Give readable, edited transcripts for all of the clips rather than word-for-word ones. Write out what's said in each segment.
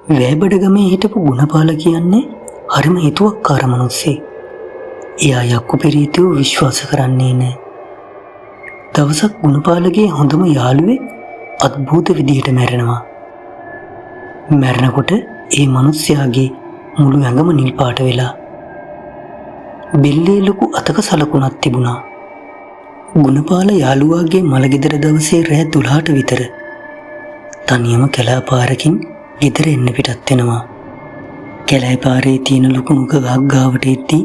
වැෑබඩගමේ හිටපු ගුණපාල කියන්නේ හරිම හිතුවක්කාර මනුස්සෙක්. එයා යක්කු පෙරීතව විශ්වාස කරන්නේ නෑ. දවසක් ගුණපාලගේ හොඳම යාළුවෙක් අද්භූත විදිහට මැරෙනවා. මැරෙනකොට ඒ මනුස්සයාගේ මුළු ඇඟම නිල් පාට වෙලා. බෙල්ලේ ලොකු අතක සලකුණක් තිබුණා. ගුණපාල යාළුවාගේ මළගෙදර දවසේ රෑ 12ට විතර තනියම කැලෑ පාරකින් ගෙදර එන්න පිටත් වෙනවා. කැලෑ පාරේ තියෙන ලොකු නුග ගාවට එද්දී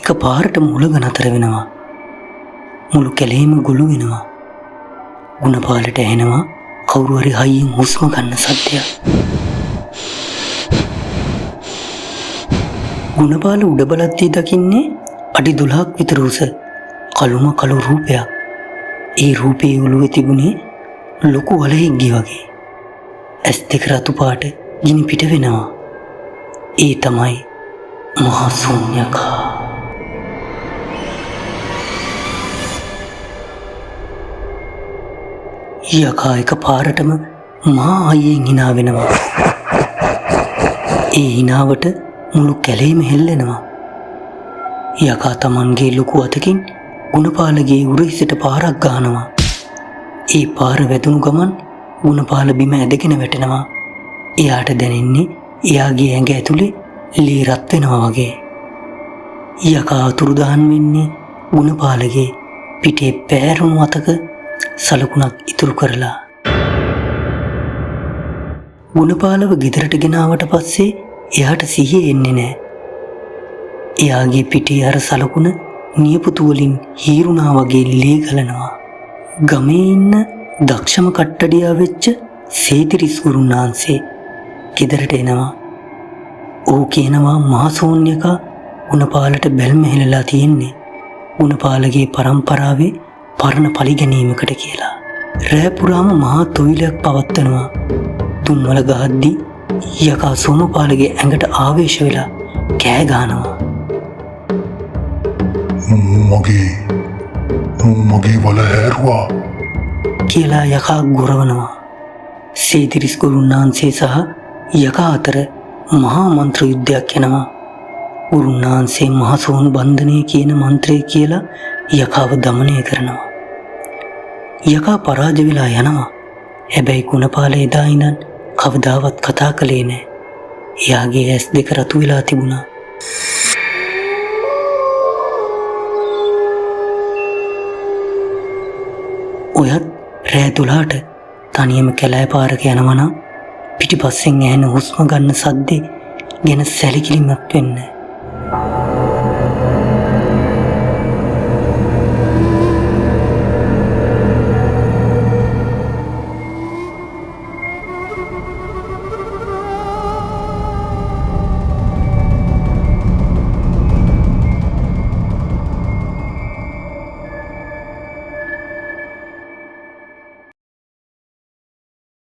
එක පාරට මුලග නතර වෙනවා. මුළු කැලේම ගොළු වෙනවා. ගුණපාලට ඇහෙනවා කවුරු හරි හයියෙන් හුස්ම ගන්න සද්දයක්. ගුණපාල උඩ බලද්දී දකින්නේ අඩි 12ක් විතර උස කළුම කළු රූපයක්. ඒ රූපේ ඔළුවේ තිබුණේ ලොකු වලහෙක්ගේ වගේ. ඇස් දෙක රතු පාට ගිනි පිට වෙනවා. ඒ තමයි මහා ශූන්‍යකා. යකා එක පාරටම මහා හයියෙන් hina වෙනවා. ඒ hinaවට මුළු කැලේම හෙල්ලෙනවා. යකා තමන්ගේ ලොකු අතකින් ගුණපාලගේ උරහිසට පාරක් ගහනවා. ඒ පාර වැදුණු ගමන් ගුණපාල බිම ඇදගෙන වැටෙනවා. එයාට දැනෙන්නේ එයාගේ ඇඟ ඇතුලේ ලී රත් වෙනවා වගේ. යකා අතුරුදහන් වෙන්නේ ගුණපාලගේ පිටේ පෑරුණු අතක සලකුණක් ඉතුරු කරලා. ගුණපාලව ගෙදරට ගෙනාවට පස්සේ එයාට සිහිය එන්නේ නැහැ. එයාගේ පිටේ අර සලකුණ නියපොතු වලින් හීරුණා වගේ ලේ ගලනවා. ගමේ ඉන්න දක්ෂම කට්ටඩියා වෙච්ච සේතිරිස් ගුරුන්නාන්සේ ගෙදරට එනවා. ඌ කියනවා මහා ශූන්‍යකා ගුණපාලට බැල්ම හෙලලා තියෙන්නේ ගුණපාලගේ පරම්පරාවේ පරණ පරිගැනීමකට කියලා. රෑ පුරාම මහා තොইলයක් පවත්වනවා. තුන්වල ගහද්දී යකා සෝමපාලගේ ඇඟට ආවේශ වෙලා කෑ ගහනවා. මගේ වල හැරුවා කියලා යකා ගොරවනවා. සේතිරිස් ගුරුන්නාන්සේ සහ යකා අතර මහා මන්ත්‍ර යුද්ධයක් යනවා. ගුරුන්නාන්සේ මහසෝන් බන්ධනය කියන මන්ත්‍රය කියලා යකාව දමනය කරනවා. යකා පරාජය වෙලා යනවා. හැබැයි ගුණපාල එදා ඉඳන් කවදාවත් කතා කළේ නෑ. එයාගේ ඇස් දෙක රතු වෙලා තිබුණා. ඔයත් රෑ 12ට තනියම කැලෑ පාරක යනවා නම් පිටිපස්සෙන් ඇහෙන හුස්ම ගන්න සද්දේ ගැන සැලකිලිමත් වෙන්න.